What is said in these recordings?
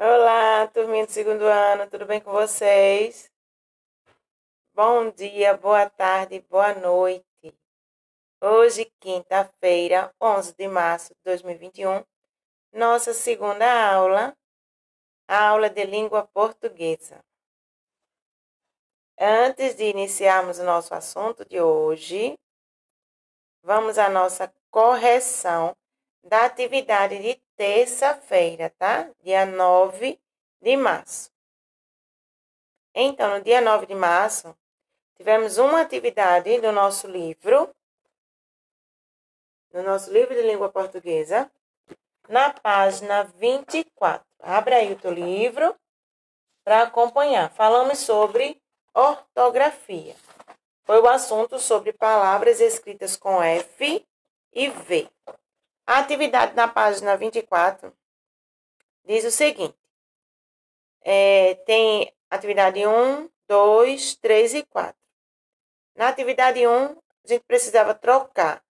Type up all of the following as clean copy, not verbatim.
Olá, turminha do segundo ano, tudo bem com vocês? Bom dia, boa tarde, boa noite. Hoje, quinta-feira, 11 de março de 2021, nossa segunda aula, a aula de língua portuguesa. Antes de iniciarmos o nosso assunto de hoje, vamos à nossa correção da atividade de terça-feira, tá? Dia 9 de março. Então, no dia 9 de março, tivemos uma atividade do nosso livro de língua portuguesa, na página 24. Abre aí o teu livro para acompanhar. Falamos sobre ortografia. Foi o assunto sobre palavras escritas com F e V. A atividade na página 24 diz o seguinte. Tem atividade 1, 2, 3 e 4. Na atividade 1, a gente precisava trocar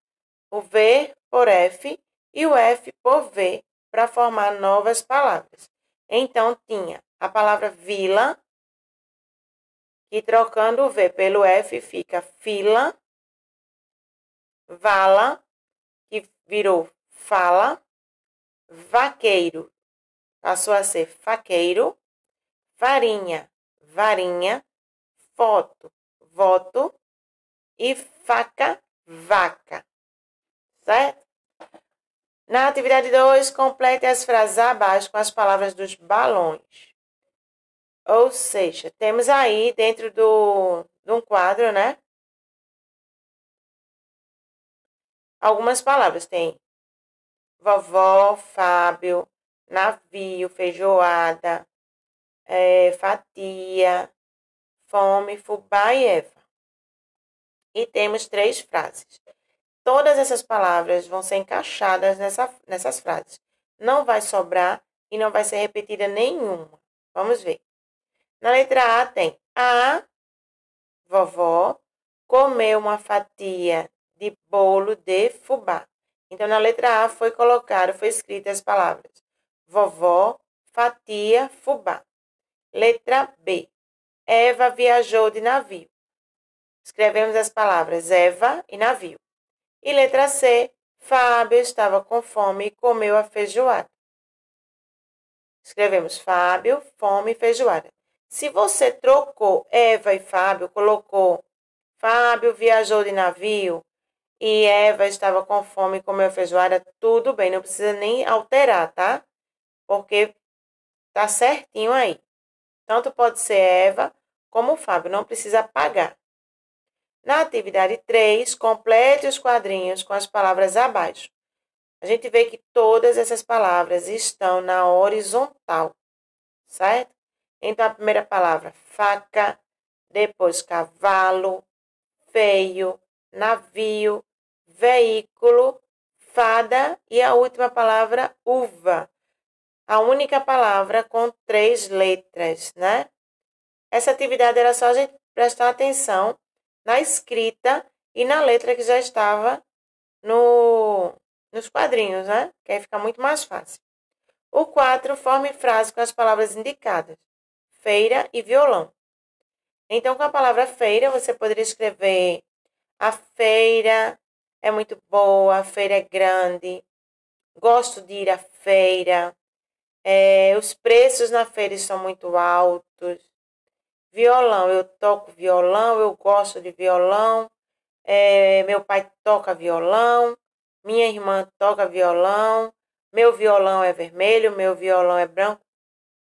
o V por F e o F por V para formar novas palavras. Então, tinha a palavra vila, que trocando o V pelo F fica fila, vala, que virou fala, vaqueiro, passou a ser faqueiro, farinha, varinha, foto, voto e faca, vaca. Certo? Na atividade 2, complete as frases abaixo com as palavras dos balões. Ou seja, temos aí dentro de um quadro, né? Algumas palavras. Tem vovó, Fábio, navio, feijoada, fatia, fome, fubá e Eva. E temos 3 frases. Todas essas palavras vão ser encaixadas nessas frases. Não vai sobrar e não vai ser repetida nenhuma. Vamos ver. Na letra A tem a vovó comeu uma fatia de bolo de fubá. Então, na letra A foi escrita as palavras vovó, fatia, fubá. Letra B. Eva viajou de navio. Escrevemos as palavras Eva e navio. E letra C, Fábio estava com fome e comeu a feijoada. Escrevemos Fábio, fome e feijoada. Se você trocou Eva e Fábio, colocou Fábio viajou de navio e Eva estava com fome e comeu a feijoada, tudo bem, não precisa nem alterar, tá? Porque tá certinho aí. Tanto pode ser Eva como Fábio, não precisa apagar. Na atividade 3, complete os quadrinhos com as palavras abaixo. A gente vê que todas essas palavras estão na horizontal, certo? Então, a primeira palavra, faca, depois cavalo, feio, navio, veículo, fada e a última palavra, uva. A única palavra com 3 letras, né? Essa atividade era só a gente prestar atenção na escrita e na letra que já estava nos quadrinhos, né? Que aí fica muito mais fácil. O 4, forme frase com as palavras indicadas. Feira e violão. Então, com a palavra feira, você poderia escrever a feira é muito boa, a feira é grande, gosto de ir à feira, os preços na feira são muito altos. Violão, eu toco violão, eu gosto de violão, meu pai toca violão, minha irmã toca violão, meu violão é vermelho, meu violão é branco.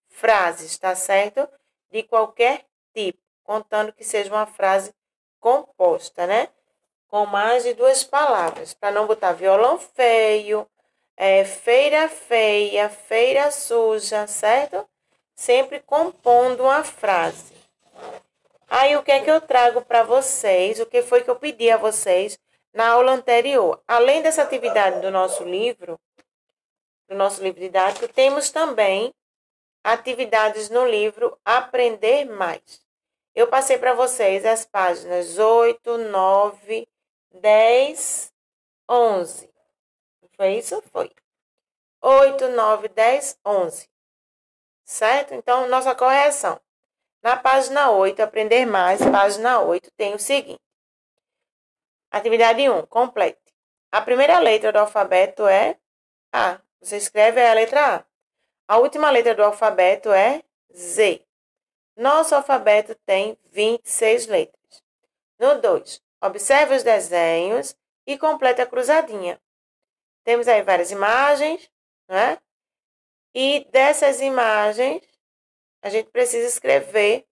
Frases, tá certo? De qualquer tipo, contando que seja uma frase composta, né? Com mais de 2 palavras, para não botar violão feio, feira feia, feira suja, certo? Sempre compondo uma frase. Aí, o que é que eu trago para vocês? O que foi que eu pedi a vocês na aula anterior? Além dessa atividade do nosso livro didático, temos também atividades no livro Aprender Mais. Eu passei para vocês as páginas 8, 9, 10, 11. Foi isso? Foi. 8, 9, 10, 11. certo? Então, nossa correção. Na página 8, aprender mais, página 8, tem o seguinte. Atividade 1, complete. A primeira letra do alfabeto é A. Você escreve a letra A. A última letra do alfabeto é Z. Nosso alfabeto tem 26 letras. No 2, observe os desenhos e complete a cruzadinha. Temos aí várias imagens, né? E dessas imagens, a gente precisa escrever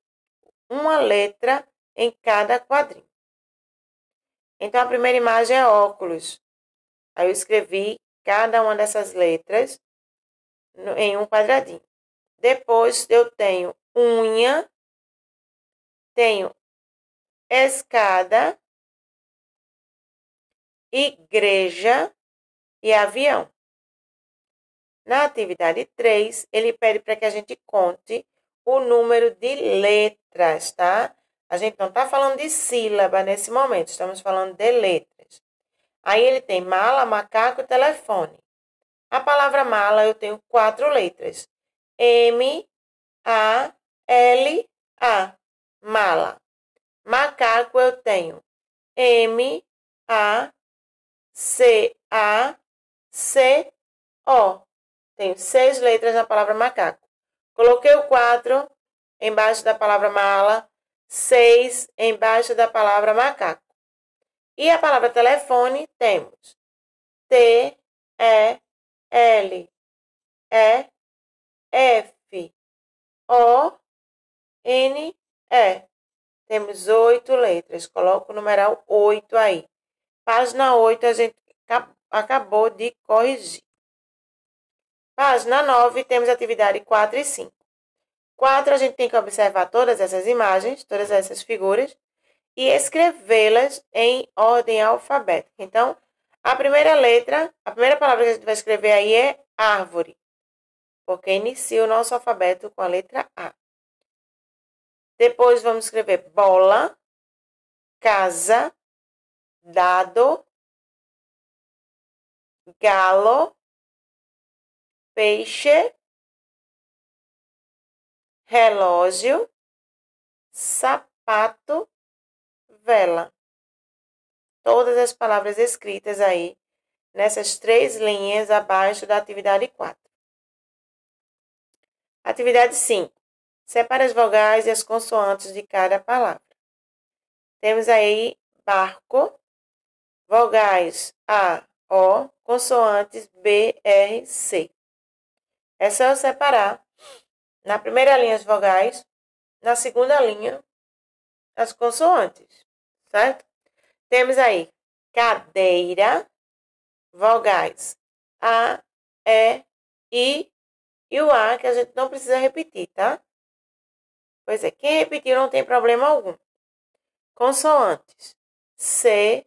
uma letra em cada quadrinho. Então, a primeira imagem é óculos. Aí eu escrevi cada uma dessas letras em um quadradinho. Depois, eu tenho unha, tenho escada, igreja e avião. Na atividade 3, ele pede para que a gente conte o número de letras, tá? A gente não está falando de sílaba nesse momento, estamos falando de letras. Aí ele tem mala, macaco e telefone. A palavra mala eu tenho 4 letras. M, A, L, A. Mala. Macaco eu tenho M, A, C, A, C, O. Tenho 6 letras na palavra macaco. Coloquei o 4 embaixo da palavra mala, 6 embaixo da palavra macaco. E a palavra telefone temos T, E, L, E, F, O, N, E. Temos 8 letras. Coloco o numeral 8 aí. Página 8 a gente acabou de corrigir. Página 9 temos atividade 4 e 5. 4 a gente tem que observar todas essas imagens, todas essas figuras e escrevê-las em ordem alfabética. Então, a primeira palavra que a gente vai escrever aí é árvore, porque inicia o nosso alfabeto com a letra A. Depois vamos escrever bola, casa, dado, galo, peixe, relógio, sapato, vela. Todas as palavras escritas aí nessas 3 linhas abaixo da atividade 4. Atividade 5. Separe as vogais e as consoantes de cada palavra. Temos aí barco, vogais A, O, consoantes B, R, C. É só eu separar na primeira linha as vogais, na segunda linha as consoantes, certo? Temos aí cadeira, vogais A, E, I e o A que a gente não precisa repetir, tá? Pois é, quem repetiu não tem problema algum. Consoantes C,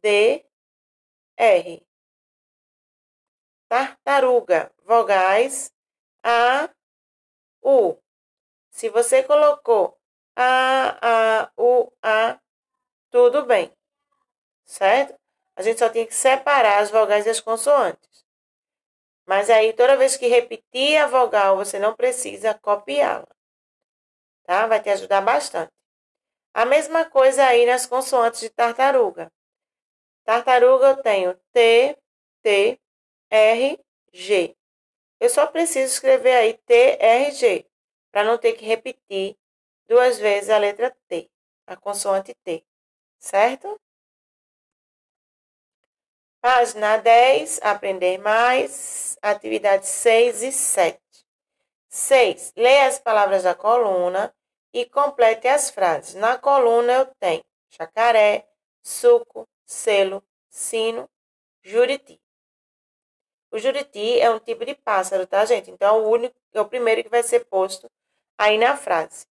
D, R. Tartaruga, vogais A, U. Se você colocou A, U, A, tudo bem, certo? A gente só tem que separar as vogais e as consoantes. Mas aí, toda vez que repetir a vogal, você não precisa copiá-la, tá? Vai te ajudar bastante. A mesma coisa aí nas consoantes de tartaruga. Tartaruga eu tenho T, T, R, G. Eu só preciso escrever aí T, R, G, para não ter que repetir 2 vezes a letra T, a consoante T, certo? Página 10, aprender mais, atividades 6 e 7. 6. Leia as palavras da coluna e complete as frases. Na coluna eu tenho jacaré, suco, selo, sino, juriti. O juriti é um tipo de pássaro, tá, gente? Então, é o primeiro que vai ser posto aí na frase.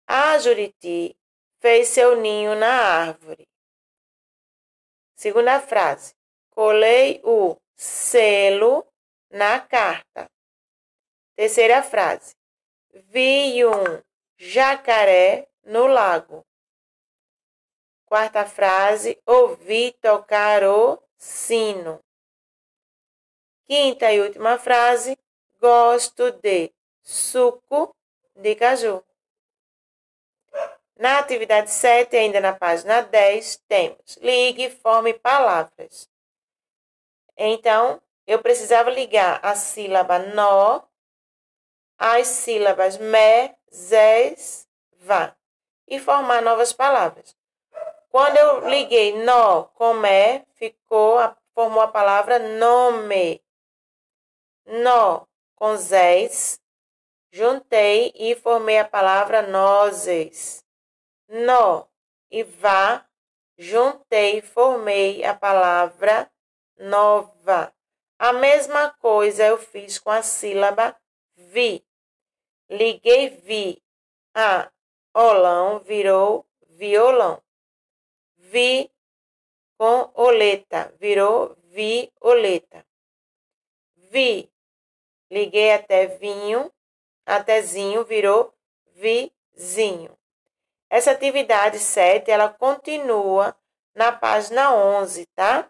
A juriti fez seu ninho na árvore. Segunda frase. Colei o selo na carta. Terceira frase. Vi um jacaré no lago. Quarta frase. Ouvi tocar o sino. Quinta e última frase. Gosto de suco de caju. Na atividade 7, ainda na página 10, temos ligue e forme palavras. Então, eu precisava ligar a sílaba nó às sílabas me, zés, vá e formar novas palavras. Quando eu liguei nó com me, formou a palavra nome. Nó com zés, juntei e formei a palavra nozes. Nó e vá, juntei e formei a palavra nova. A mesma coisa eu fiz com a sílaba vi. Liguei vi a olão, virou violão. Vi com oleta, virou violeta. Vi, liguei até vinho, atézinho, virou vizinho. Essa atividade 7, ela continua na página 11, tá?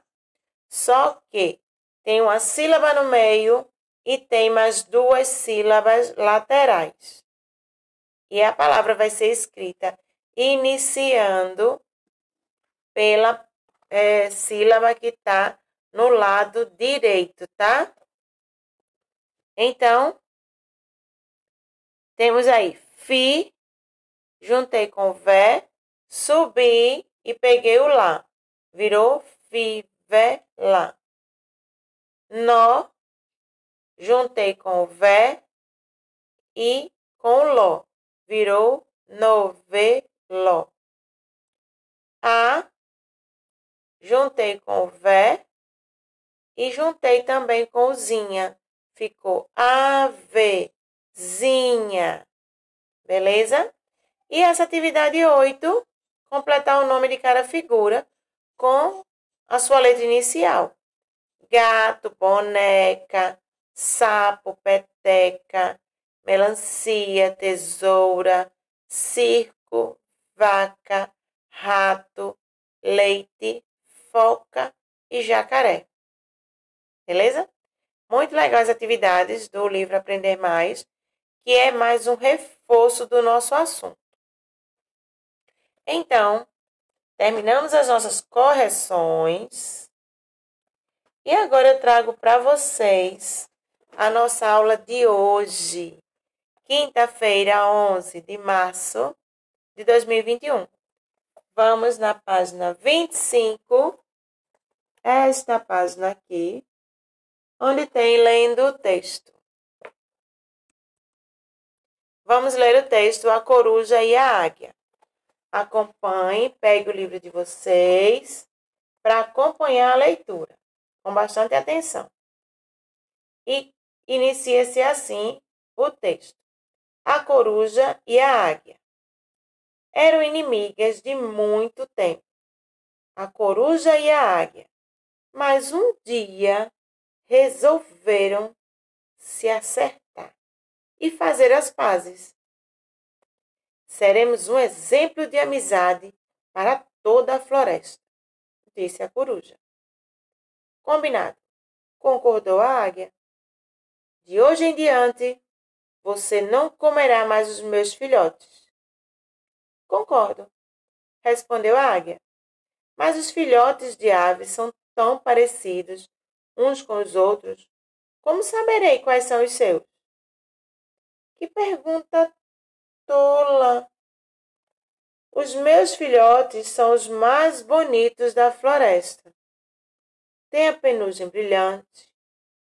Só que tem uma sílaba no meio e tem mais 2 sílabas laterais. E a palavra vai ser escrita iniciando pela sílaba que está no lado direito, tá? Então, temos aí fi, juntei com vé, subi e peguei o lá. Virou fi, vé, lá. Nó, juntei com vé e com ló. Virou noveló. A, juntei com vé e juntei também com zinha. Ficou avezinha. Beleza? E essa atividade 8, completar o nome de cada figura com a sua letra inicial. Gato, boneca, sapo, peteca, melancia, tesoura, circo, vaca, rato, leite, foca e jacaré. Beleza? Muito legal as atividades do livro Aprender Mais, que é mais um reforço do nosso assunto. Então, terminamos as nossas correções. E agora eu trago para vocês a nossa aula de hoje, quinta-feira, 11 de março de 2021. Vamos na página 25, esta página aqui, onde tem lendo o texto. Vamos ler o texto A Coruja e a Águia. Acompanhe, pegue o livro de vocês para acompanhar a leitura, com bastante atenção. E inicia-se assim o texto. A coruja e a águia eram inimigas de muito tempo. A coruja e a águia. Mas um dia resolveram se acertar e fazer as pazes. Seremos um exemplo de amizade para toda a floresta, disse a coruja. Combinado, concordou a águia. De hoje em diante, você não comerá mais os meus filhotes. Concordo, respondeu a águia. Mas os filhotes de aves são tão parecidos uns com os outros, como saberei quais são os seus? Que pergunta tola! Os meus filhotes são os mais bonitos da floresta. Têm a penugem brilhante,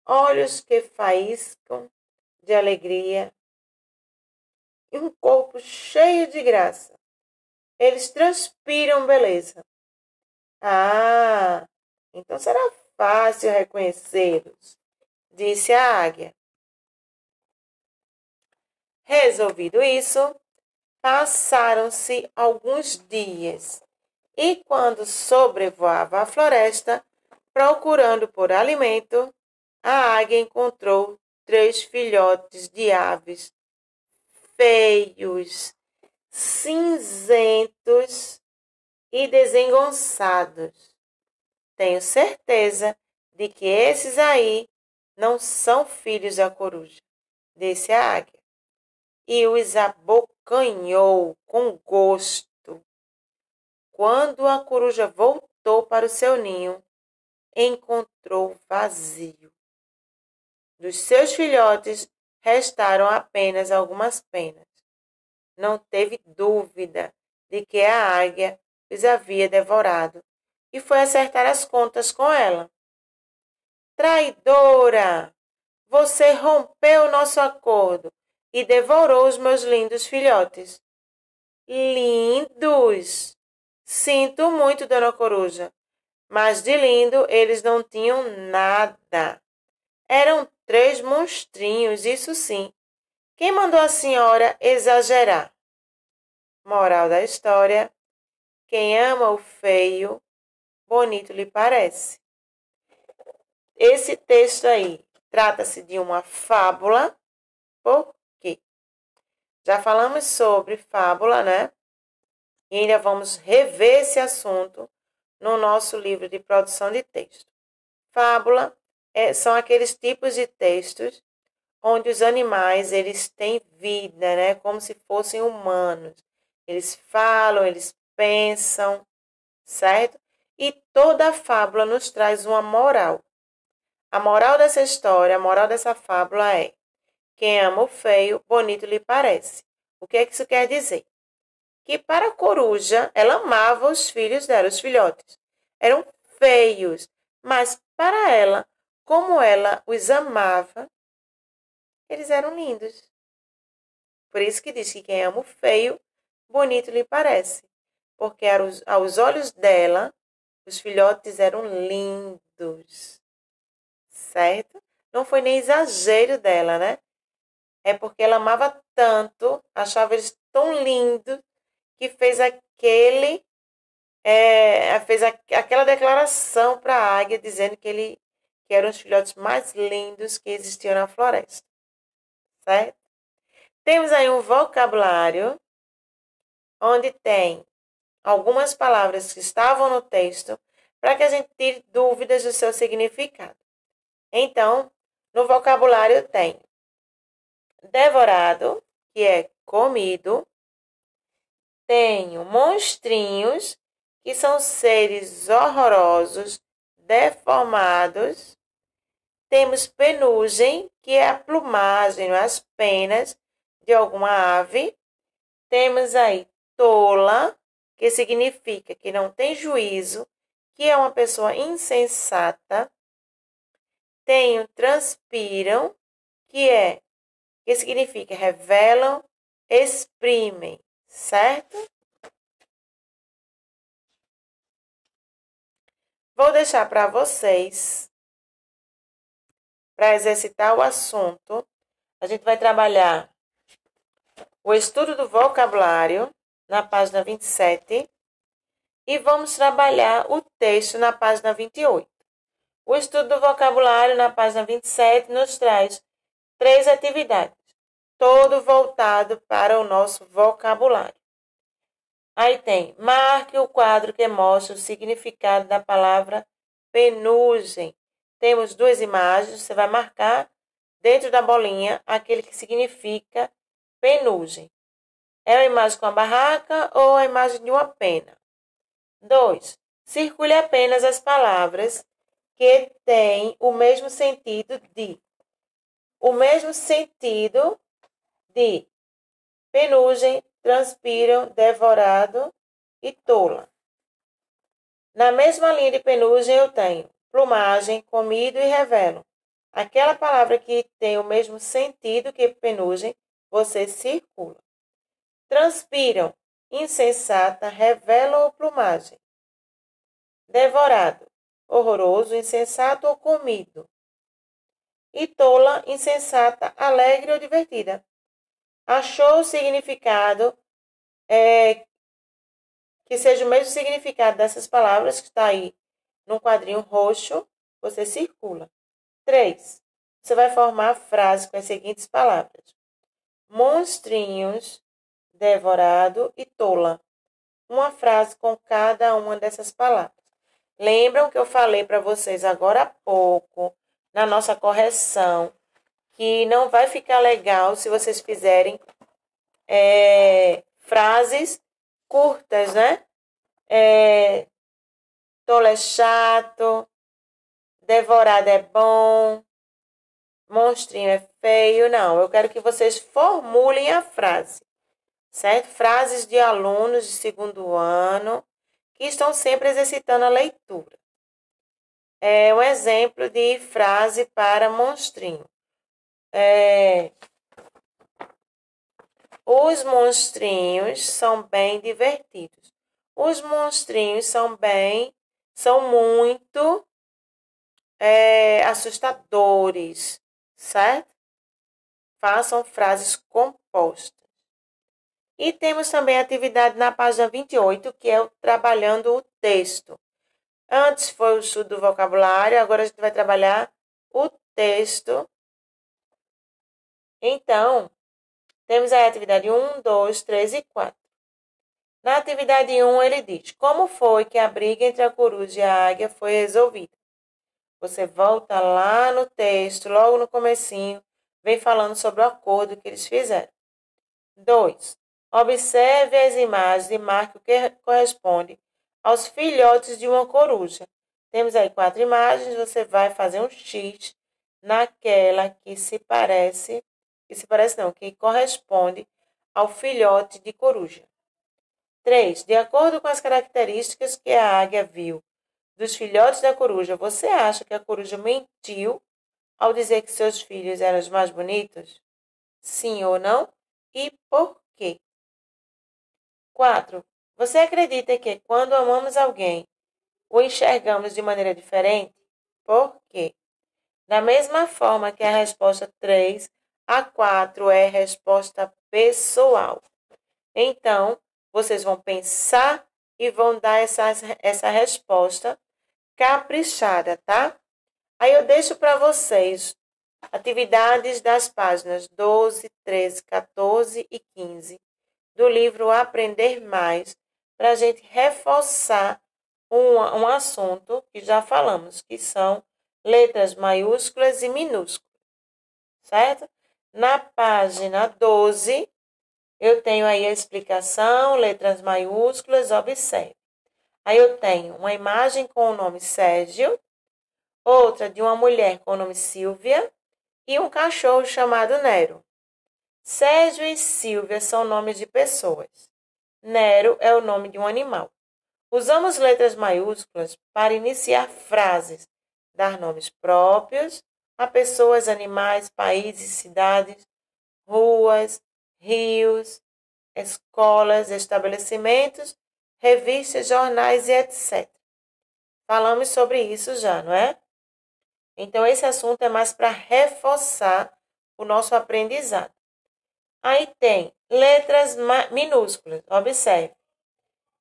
olhos que faiscam de alegria e um corpo cheio de graça. Eles transpiram beleza. Ah, então será fácil reconhecê-los, disse a águia. Resolvido isso, passaram-se alguns dias e quando sobrevoava a floresta, procurando por alimento, a águia encontrou 3 filhotes de aves feios, cinzentos e desengonçados. Tenho certeza de que esses aí não são filhos da coruja, disse a águia. e os abocanhou com gosto. Quando a coruja voltou para o seu ninho, encontrou vazio. Dos seus filhotes restaram apenas algumas penas. Não teve dúvida de que a águia os havia devorado e foi acertar as contas com ela. Traidora! Você rompeu nosso acordo e devorou os meus lindos filhotes. Lindos! Sinto muito, dona Coruja, mas de lindo eles não tinham nada. Eram 3 monstrinhos, isso sim. Quem mandou a senhora exagerar? Moral da história: quem ama o feio, bonito lhe parece. Esse texto aí trata-se de uma fábula. Por quê? Já falamos sobre fábula, né? E ainda vamos rever esse assunto no nosso livro de produção de texto. Fábula são aqueles tipos de textos onde os animais eles têm vida, né? Como se fossem humanos. Eles falam, eles pensam, certo? E toda a fábula nos traz uma moral. A moral dessa história, a moral dessa fábula é: quem ama o feio, bonito lhe parece. O que é que isso quer dizer? Que para a coruja, ela amava os filhos dela, os filhotes. Eram feios, mas para ela, como ela os amava, eles eram lindos. Por isso que diz que quem ama o feio, bonito lhe parece. Porque aos olhos dela, os filhotes eram lindos. Certo? Não foi nem exagero dela, né? É porque ela amava tanto, achava eles tão lindos, que fez aquela declaração para a águia, dizendo que eram os filhotes mais lindos que existiam na floresta. Certo? Temos aí um vocabulário, onde tem algumas palavras que estavam no texto, para que a gente tire dúvidas do seu significado. Então, no vocabulário tem devorado, que é comido. Tenho monstrinhos, que são seres horrorosos, deformados. Temos penugem, que é a plumagem, as penas de alguma ave. Temos aí tola, que significa que não tem juízo, que é uma pessoa insensata. Tenho transpiram, que significa revelam, exprimem, certo? Vou deixar para vocês, para exercitar o assunto. A gente vai trabalhar o estudo do vocabulário na página 27 e vamos trabalhar o texto na página 28. O estudo do vocabulário na página 27 nos traz 3 atividades, todo voltado para o nosso vocabulário. Aí tem: marque o quadro que mostra o significado da palavra penugem. Temos 2 imagens, você vai marcar dentro da bolinha aquele que significa penugem. É a imagem com a barraca ou a imagem de uma pena? 2. Circule apenas as palavras que têm o mesmo sentido de. O mesmo sentido de penugem, transpiram, devorado e tola. Na mesma linha de penugem eu tenho plumagem, comido e revelo. Aquela palavra que tem o mesmo sentido que penugem, você circula. Transpiram, insensata, revela ou plumagem. Devorado, horroroso, insensato ou comido. E tola, insensata, alegre ou divertida. Achou o significado que seja o mesmo significado dessas palavras que está aí no quadrinho roxo, você circula. 3. Você vai formar a frase com as seguintes palavras: monstrinhos, devorado e tola. Uma frase com cada uma dessas palavras. Lembram que eu falei para vocês agora há pouco, na nossa correção, que não vai ficar legal se vocês fizerem frases curtas, né? Tolo é chato, devorado é bom, monstrinho é feio. Não, eu quero que vocês formulem a frase, certo? Frases de alunos de segundo ano que estão sempre exercitando a leitura. Um exemplo de frase para monstrinho. Os monstrinhos são bem divertidos. Os monstrinhos são muito assustadores, certo? Façam frases compostas. E temos também a atividade na página 28, que é o trabalhando o texto. Antes foi o estudo do vocabulário, agora a gente vai trabalhar o texto. Então, temos aí a atividade 1, 2, 3 e 4. Na atividade 1, ele diz: como foi que a briga entre a coruja e a águia foi resolvida? Você volta lá no texto, logo no comecinho, vem falando sobre o acordo que eles fizeram. 2. Observe as imagens e marque o que corresponde aos filhotes de uma coruja. Temos aí 4 imagens, você vai fazer um X naquela que corresponde ao filhote de coruja. 3. De acordo com as características que a águia viu dos filhotes da coruja, você acha que a coruja mentiu ao dizer que seus filhos eram os mais bonitos? Sim ou não? E por quê? 4. Você acredita que quando amamos alguém, o enxergamos de maneira diferente? Por quê? Da mesma forma que a resposta 3 a 4 é resposta pessoal. Então, vocês vão pensar e vão dar essa resposta caprichada, tá? Aí eu deixo para vocês atividades das páginas 12, 13, 14 e 15 do livro Aprender Mais, para a gente reforçar um assunto que já falamos, que são letras maiúsculas e minúsculas, certo? Na página 12, eu tenho aí a explicação, letras maiúsculas, observe. Aí eu tenho uma imagem com o nome Sérgio, outra de uma mulher com o nome Silvia e um cachorro chamado Nero. Sérgio e Silvia são nomes de pessoas. Nero é o nome de um animal. Usamos letras maiúsculas para iniciar frases, dar nomes próprios a pessoas, animais, países, cidades, ruas, rios, escolas, estabelecimentos, revistas, jornais e etc. Falamos sobre isso já, não é? Então, esse assunto é mais para reforçar o nosso aprendizado. Aí tem letras minúsculas, observe.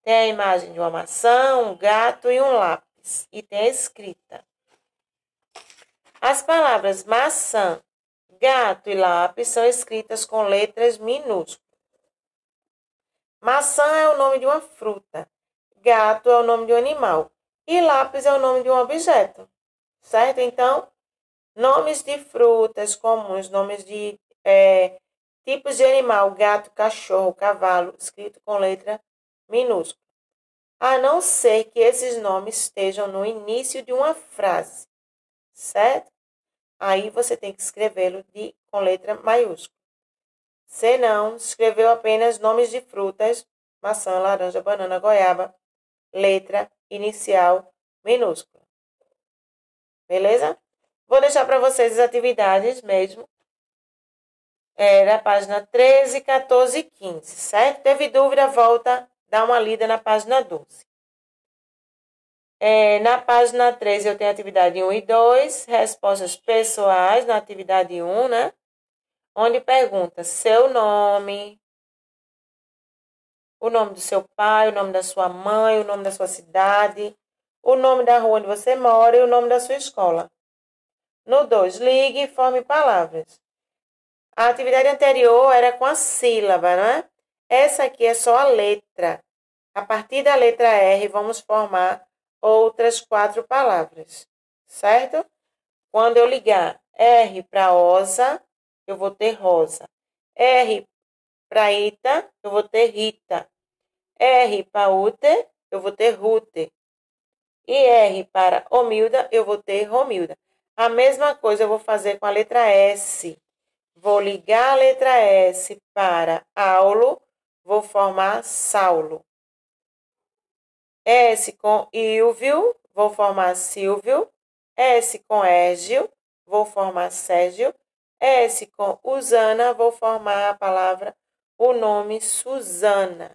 Tem a imagem de uma maçã, um gato e um lápis. E tem a escrita. As palavras maçã, gato e lápis são escritas com letras minúsculas. Maçã é o nome de uma fruta. Gato é o nome de um animal. E lápis é o nome de um objeto. Certo? Então, nomes de frutas comuns, nomes de tipos de animal, gato, cachorro, cavalo, escrito com letra minúscula. A não ser que esses nomes estejam no início de uma frase, certo? Aí você tem que escrevê-lo com letra maiúscula. Se não, escreveu apenas nomes de frutas, maçã, laranja, banana, goiaba, letra inicial minúscula. Beleza? Vou deixar para vocês as atividades mesmo. Da página 13, 14 e 15, certo? Teve dúvida, volta, dá uma lida na página 12. Na página 13 eu tenho atividade 1 e 2, respostas pessoais na atividade 1, né? Onde pergunta seu nome, o nome do seu pai, o nome da sua mãe, o nome da sua cidade, o nome da rua onde você mora e o nome da sua escola. No 2, ligue e forme palavras. A atividade anterior era com a sílaba, não é? Essa aqui é só a letra. A partir da letra R, vamos formar outras 4 palavras, certo? Quando eu ligar R para osa, eu vou ter rosa. R para Ita, eu vou ter Rita. R para Ute, eu vou ter Rute. E R para Omilda, eu vou ter Romilda. A mesma coisa eu vou fazer com a letra S. Vou ligar a letra S para Aulo, vou formar Saulo. S com Ilvio, vou formar Silvio. S com Égio, vou formar Sérgio. S com Usana, vou formar a palavra, o nome Susana.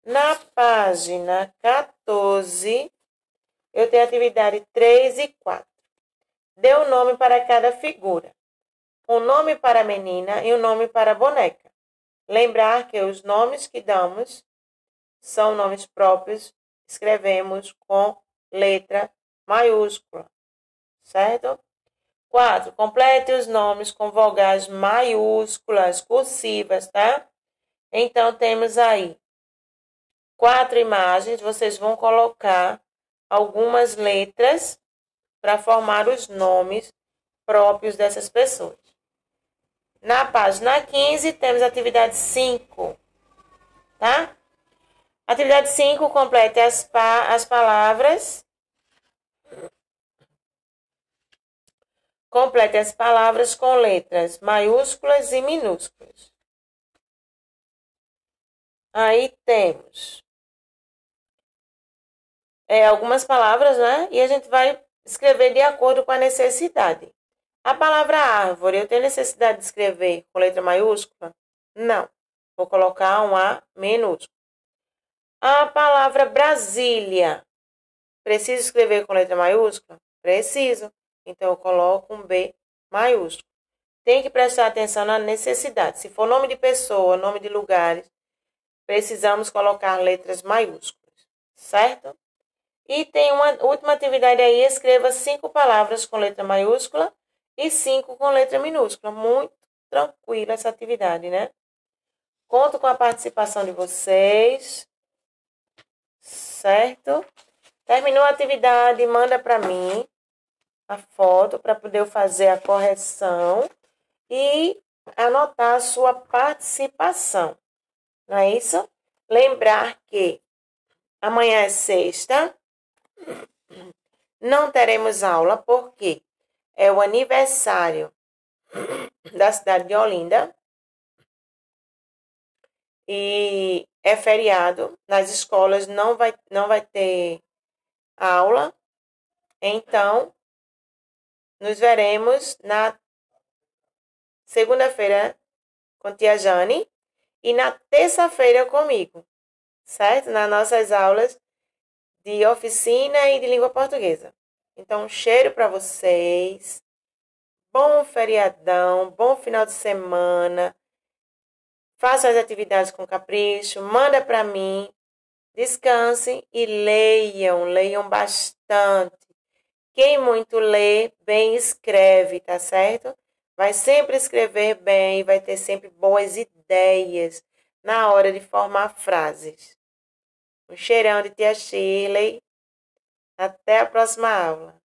Na página 14, eu tenho a atividade 3 e 4. Dê um nome para cada figura. Um nome para a menina e um nome para a boneca. Lembrar que os nomes que damos são nomes próprios, escrevemos com letra maiúscula, certo? 4. Complete os nomes com vogais maiúsculas, cursivas, tá? Então, temos aí 4 imagens, vocês vão colocar algumas letras para formar os nomes próprios dessas pessoas. Na página 15, temos a atividade 5, tá? Atividade 5, complete as palavras. Complete as palavras com letras maiúsculas e minúsculas. Aí temos algumas palavras, né? E a gente vai escrever de acordo com a necessidade. A palavra árvore, eu tenho necessidade de escrever com letra maiúscula? Não. Vou colocar um A minúsculo. A palavra Brasília, preciso escrever com letra maiúscula? Preciso. Então, eu coloco um B maiúsculo. Tem que prestar atenção na necessidade. Se for nome de pessoa, nome de lugares, precisamos colocar letras maiúsculas, certo? E tem uma última atividade aí, escreva 5 palavras com letra maiúscula e 5 com letra minúscula. Muito tranquila essa atividade, né? Conto com a participação de vocês, certo? Terminou a atividade, manda para mim a foto para poder eu fazer a correção e anotar a sua participação. Não é isso? Lembrar que amanhã é sexta, não teremos aula porque é o aniversário da cidade de Olinda e é feriado, nas escolas não vai ter aula, então nos veremos na segunda-feira com tia Jane e na terça-feira comigo, certo? Nas nossas aulas de oficina e de língua portuguesa. Então, um cheiro para vocês, bom feriadão, bom final de semana, façam as atividades com capricho, manda para mim, descansem e leiam bastante. Quem muito lê, bem escreve, tá certo? Vai sempre escrever bem, vai ter sempre boas ideias na hora de formar frases. Um cheirão de tia Shirley. Até a próxima aula.